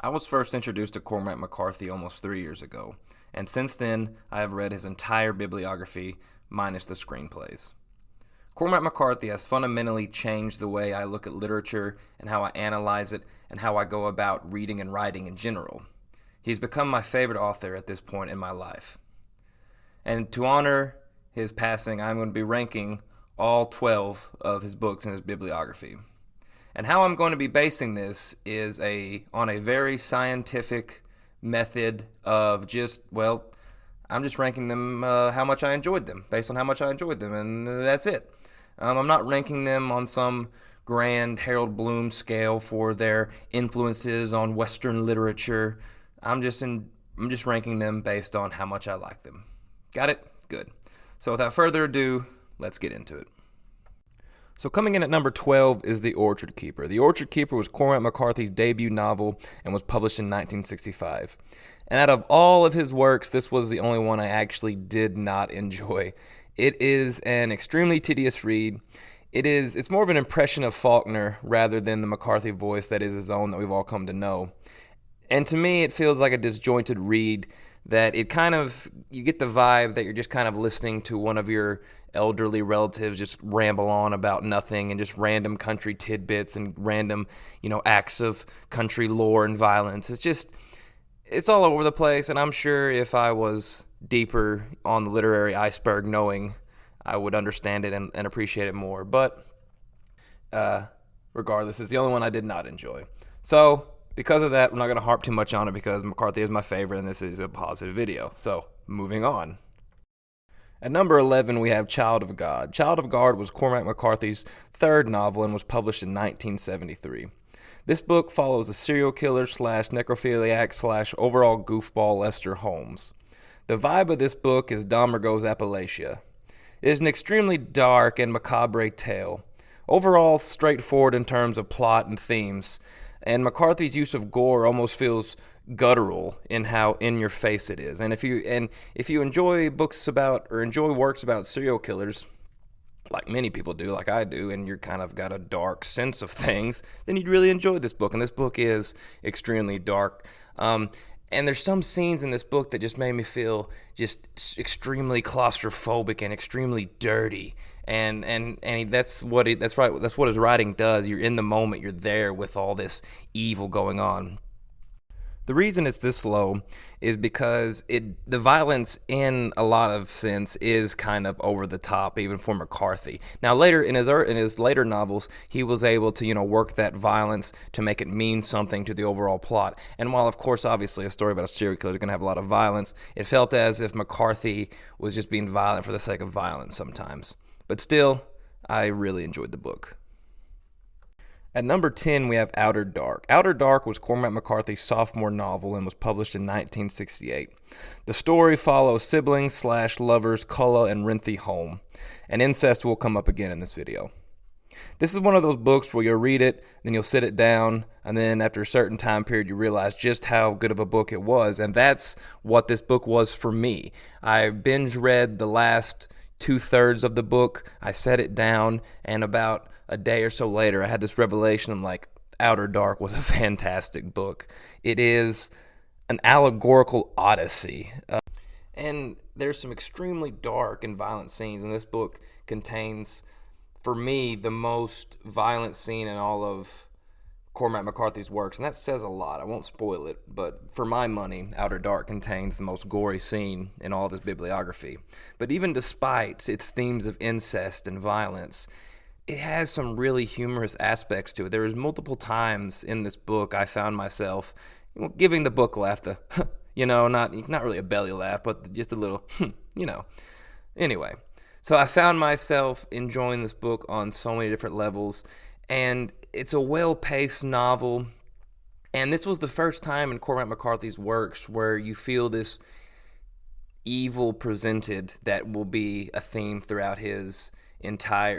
I was first introduced to Cormac McCarthy almost 3 years ago, and since then I have read his entire bibliography, minus the screenplays. Cormac McCarthy has fundamentally changed the way I look at literature and how I analyze it and how I go about reading and writing in general. He's become my favorite author at this point in my life. And to honor his passing, I'm going to be ranking all 12 of his books in his bibliography. And how I'm going to be basing this is on a very scientific method of I'm just ranking them how much I enjoyed them, based on how much I enjoyed them, and that's it. I'm not ranking them on some grand Harold Bloom scale for their influences on Western literature. I'm just ranking them based on how much I like them. Got it? Good. So without further ado, let's get into it. So coming in at number 12 is The Orchard Keeper. The Orchard Keeper was Cormac McCarthy's debut novel and was published in 1965. And out of all of his works, this was the only one I actually did not enjoy. It is an extremely tedious read. It's more of an impression of Faulkner rather than the McCarthy voice that is his own that we've all come to know. And to me, it feels like a disjointed read that you get the vibe that you're just kind of listening to one of your elderly relatives just ramble on about nothing and just random country tidbits and random, acts of country lore and violence. It's all over the place, and I'm sure if I was deeper on the literary iceberg knowing, I would understand it and appreciate it more. But regardless, it's the only one I did not enjoy. So because of that, I'm not going to harp too much on it because McCarthy is my favorite and this is a positive video. So moving on. At number 11, we have Child of God. Child of God was Cormac McCarthy's third novel and was published in 1973. This book follows a serial killer / necrophiliac / overall goofball Lester Holmes. The vibe of this book is Dahmer Goes Appalachia. It is an extremely dark and macabre tale. Overall, straightforward in terms of plot and themes, and McCarthy's use of gore almost feels guttural in how in your face it is. And if you enjoy works about serial killers, like many people do, like I do, and you're kind of got a dark sense of things, then you'd really enjoy this book. And this book is extremely dark. And there's some scenes in this book that just made me feel just extremely claustrophobic and extremely dirty. And that's what his writing does. You're in the moment. You're there with all this evil going on. The reason it's this low is because the violence in a lot of sense is kind of over the top, even for McCarthy. Now later in his later novels, he was able to work that violence to make it mean something to the overall plot. And while of course obviously a story about a serial killer is going to have a lot of violence, it felt as if McCarthy was just being violent for the sake of violence sometimes. But still, I really enjoyed the book. At number 10, we have Outer Dark. Outer Dark was Cormac McCarthy's sophomore novel and was published in 1968. The story follows siblings / lovers Culla and Renthie home, and incest will come up again in this video. This is one of those books where you'll read it, then you'll sit it down, and then after a certain time period you realize just how good of a book it was, and that's what this book was for me. I binge read the last 2/3 of the book, I set it down, and about a day or so later I had this revelation. I'm like, Outer Dark was a fantastic book. It is an allegorical odyssey. And there's some extremely dark and violent scenes, and this book contains, for me, the most violent scene in all of Cormac McCarthy's works, and that says a lot. I won't spoil it, but for my money, Outer Dark contains the most gory scene in all of his bibliography. But even despite its themes of incest and violence, it has some really humorous aspects to it. There was multiple times in this book I found myself giving the book laugh, not really a belly laugh, but just a little, Anyway, so I found myself enjoying this book on so many different levels, and it's a well-paced novel, and this was the first time in Cormac McCarthy's works where you feel this evil presented that will be a theme throughout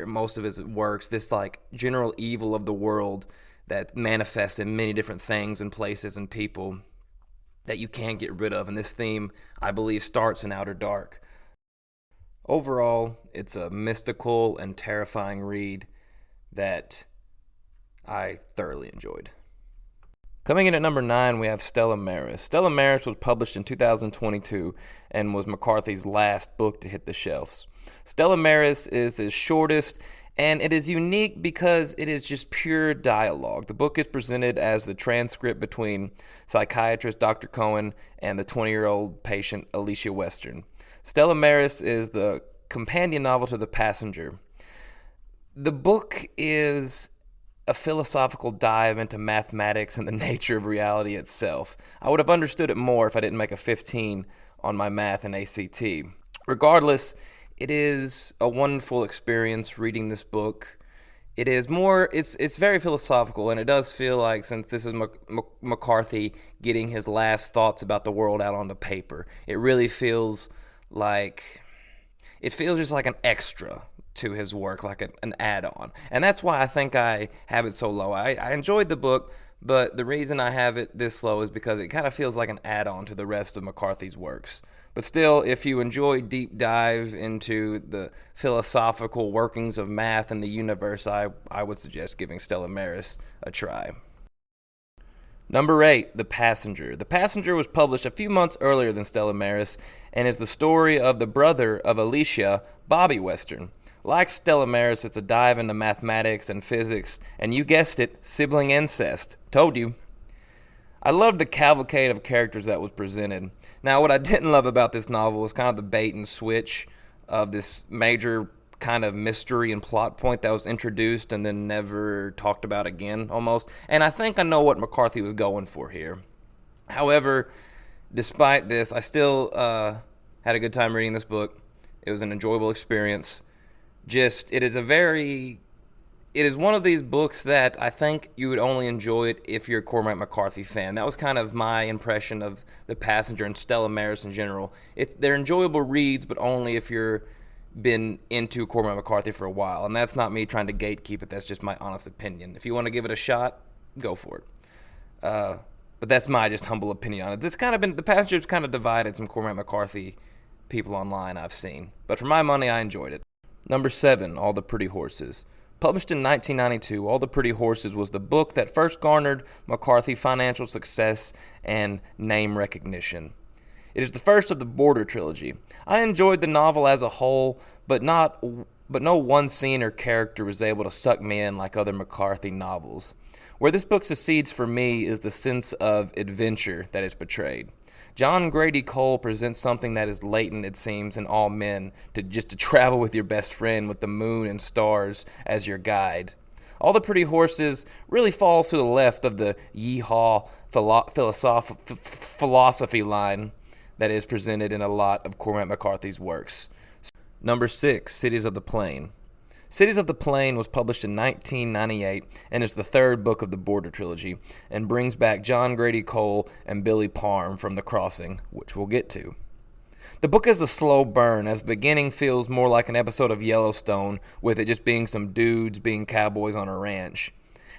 most of his works, this general evil of the world that manifests in many different things and places and people that you can't get rid of. And this theme, I believe, starts in Outer Dark. Overall, it's a mystical and terrifying read that I thoroughly enjoyed. Coming in at number 9, we have Stella Maris. Stella Maris was published in 2022 and was McCarthy's last book to hit the shelves. Stella Maris is his shortest, and it is unique because it is just pure dialogue. The book is presented as the transcript between psychiatrist Dr. Cohen and the 20-year-old patient Alicia Western. Stella Maris is the companion novel to The Passenger. The book is a philosophical dive into mathematics and the nature of reality itself. I would have understood it more if I didn't make a 15 on my math and ACT. Regardless, it is a wonderful experience reading this book. It's very philosophical, and it does feel like, since this is McCarthy getting his last thoughts about the world out onto paper, it really feels just like an extra to his work, like an add-on. And that's why I think I have it so low. I enjoyed the book, but the reason I have it this low is because it kind of feels like an add-on to the rest of McCarthy's works. But still, if you enjoy deep dive into the philosophical workings of math and the universe, I would suggest giving Stella Maris a try. Number 8, The Passenger. The Passenger was published a few months earlier than Stella Maris and is the story of the brother of Alicia, Bobby Western. Like Stella Maris, it's a dive into mathematics and physics, and you guessed it, sibling incest. Told you. I loved the cavalcade of characters that was presented. Now, what I didn't love about this novel was kind of the bait and switch of this major kind of mystery and plot point that was introduced and then never talked about again, almost. And I think I know what McCarthy was going for here. However, despite this, I still had a good time reading this book. It was an enjoyable experience. It is one of these books that I think you would only enjoy it if you're a Cormac McCarthy fan. That was kind of my impression of The Passenger and Stella Maris in general. They're enjoyable reads, but only if you're been into Cormac McCarthy for a while. And that's not me trying to gatekeep it. That's just my honest opinion. If you want to give it a shot, go for it. But that's my just humble opinion on it. The Passenger's kind of divided some Cormac McCarthy people online I've seen. But for my money, I enjoyed it. Number 7, All the Pretty Horses. Published in 1992, All the Pretty Horses was the book that first garnered McCarthy financial success and name recognition. It is the first of the Border trilogy. I enjoyed the novel as a whole, but no one scene or character was able to suck me in like other McCarthy novels. Where this book succeeds for me is the sense of adventure that is portrayed. John Grady Cole presents something that is latent, it seems, in all men, to travel with your best friend with the moon and stars as your guide. All the Pretty Horses really falls to the left of the yeehaw philosophy line that is presented in a lot of Cormac McCarthy's works. Number 6, Cities of the Plain. Cities of the Plain was published in 1998 and is the third book of the Border trilogy and brings back John Grady Cole and Billy Parham from The Crossing, which we'll get to. The book is a slow burn, as the beginning feels more like an episode of Yellowstone, with it just being some dudes being cowboys on a ranch.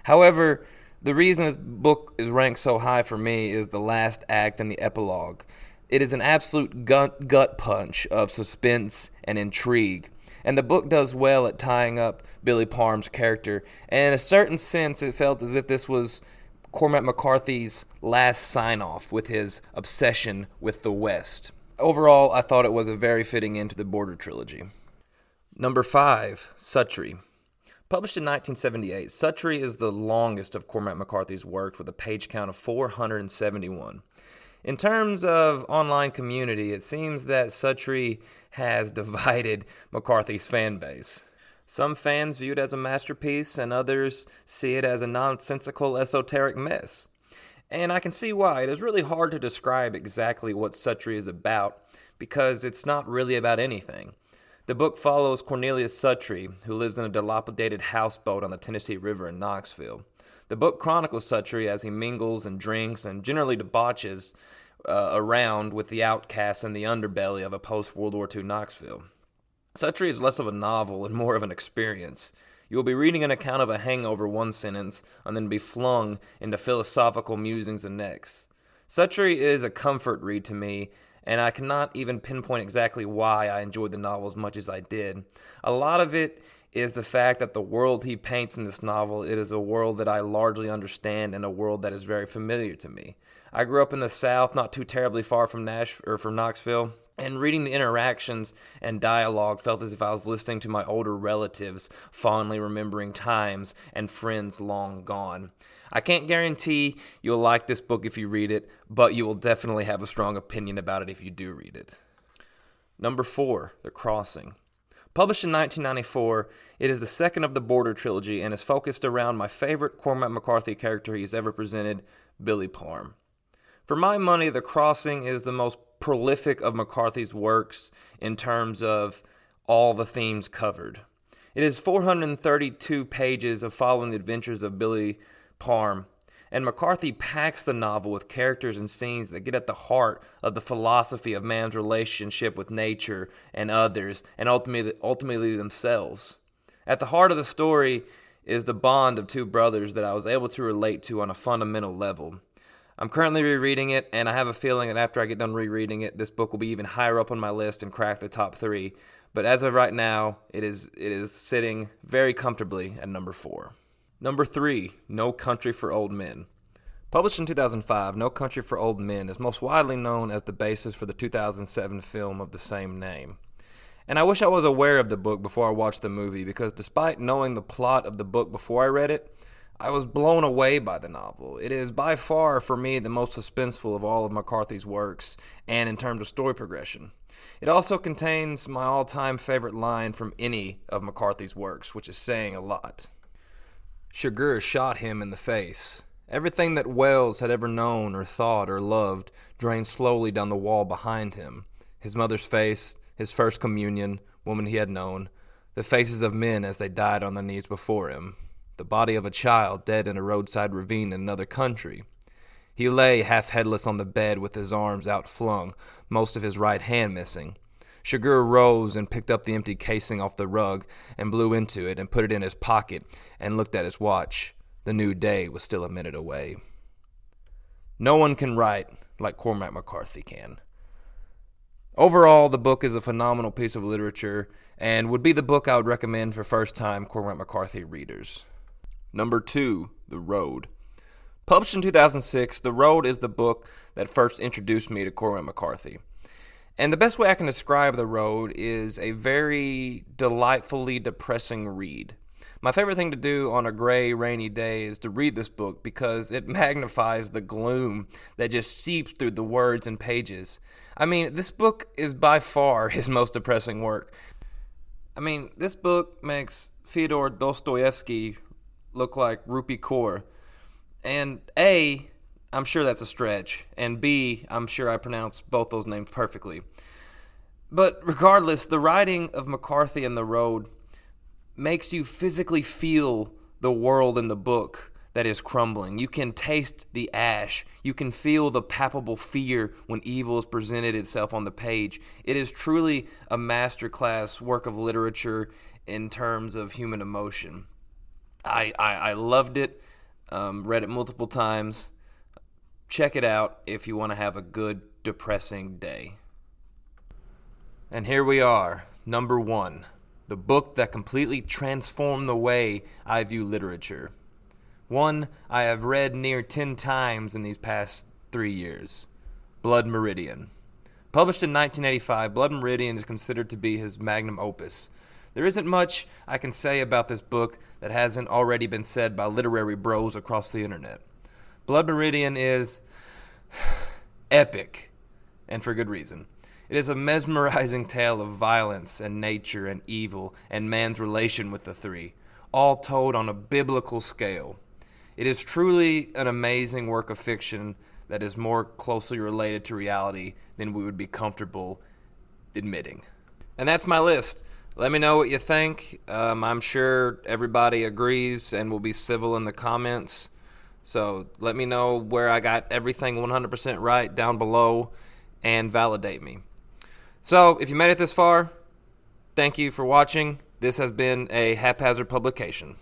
However, the reason this book is ranked so high for me is the last act and the epilogue. It is an absolute gut punch of suspense and intrigue. And the book does well at tying up Billy Parham's character. And in a certain sense, it felt as if this was Cormac McCarthy's last sign-off with his obsession with the West. Overall, I thought it was a very fitting end to the Border trilogy. Number 5, Suttree. Published in 1978, Suttree is the longest of Cormac McCarthy's works with a page count of 471. In terms of online community, it seems that Suttree has divided McCarthy's fan base. Some fans view it as a masterpiece, and others see it as a nonsensical, esoteric mess. And I can see why. It is really hard to describe exactly what Suttree is about, because it's not really about anything. The book follows Cornelius Suttree, who lives in a dilapidated houseboat on the Tennessee River in Knoxville. The book chronicles Suttree as he mingles and drinks and generally debauches around with the outcasts and the underbelly of a post-World War II Knoxville. Suttree is less of a novel and more of an experience. You will be reading an account of a hangover one sentence and then be flung into philosophical musings the next. Suttree is a comfort read to me, and I cannot even pinpoint exactly why I enjoyed the novel as much as I did. A lot of it is the fact that the world he paints in this novel, it is a world that I largely understand and a world that is very familiar to me. I grew up in the South, not too terribly far from from Knoxville, and reading the interactions and dialogue felt as if I was listening to my older relatives, fondly remembering times and friends long gone. I can't guarantee you'll like this book if you read it, but you will definitely have a strong opinion about it if you do read it. Number 4, The Crossing. Published in 1994, it is the second of the Border trilogy and is focused around my favorite Cormac McCarthy character he's ever presented, Billy Parham. For my money, The Crossing is the most prolific of McCarthy's works in terms of all the themes covered. It is 432 pages of following the adventures of Billy Parham, and McCarthy packs the novel with characters and scenes that get at the heart of the philosophy of man's relationship with nature and others, and ultimately themselves. At the heart of the story is the bond of two brothers that I was able to relate to on a fundamental level. I'm currently rereading it, and I have a feeling that after I get done rereading it, this book will be even higher up on my list and crack the top 3. But as of right now, it is sitting very comfortably at number 4. Number 3, No Country for Old Men. Published in 2005, No Country for Old Men is most widely known as the basis for the 2007 film of the same name. And I wish I was aware of the book before I watched the movie, because despite knowing the plot of the book before I read it, I was blown away by the novel. It is by far, for me, the most suspenseful of all of McCarthy's works, and in terms of story progression. It also contains my all-time favorite line from any of McCarthy's works, which is saying a lot. Chigurh shot him in the face. Everything that Wells had ever known or thought or loved drained slowly down the wall behind him. His mother's face, his first communion, woman he had known, the faces of men as they died on their knees before him. The body of a child dead in a roadside ravine in another country. He lay half headless on the bed with his arms outflung, most of his right hand missing. Chigurh rose and picked up the empty casing off the rug and blew into it and put it in his pocket and looked at his watch. The new day was still a minute away. No one can write like Cormac McCarthy can. Overall, the book is a phenomenal piece of literature and would be the book I would recommend for first-time Cormac McCarthy readers. Number 2, The Road. Published in 2006, The Road is the book that first introduced me to Cormac McCarthy. And the best way I can describe The Road is a very delightfully depressing read. My favorite thing to do on a gray, rainy day is to read this book because it magnifies the gloom that just seeps through the words and pages. I mean, this book is by far his most depressing work. I mean, this book makes Fyodor Dostoevsky look like Rupi Kaur. And A, I'm sure that's a stretch, and B, I'm sure I pronounced both those names perfectly. But regardless, the writing of McCarthy in The Road makes you physically feel the world in the book that is crumbling. You can taste the ash. You can feel the palpable fear when evil is presented itself on the page. It is truly a masterclass work of literature in terms of human emotion. I loved it, read it multiple times. Check it out if you want to have a good, depressing day. And here we are, number 1, the book that completely transformed the way I view literature. One I have read near 10 times in these past 3 years, Blood Meridian. Published in 1985, Blood Meridian is considered to be his magnum opus. There isn't much I can say about this book that hasn't already been said by literary bros across the internet. Blood Meridian is epic, and for good reason. It is a mesmerizing tale of violence and nature and evil and man's relation with the three, all told on a biblical scale. It is truly an amazing work of fiction that is more closely related to reality than we would be comfortable admitting. And that's my list. Let me know what you think. I'm sure everybody agrees and will be civil in the comments. So let me know where I got everything 100% right down below and validate me. So if you made it this far, thank you for watching. This has been a haphazard publication.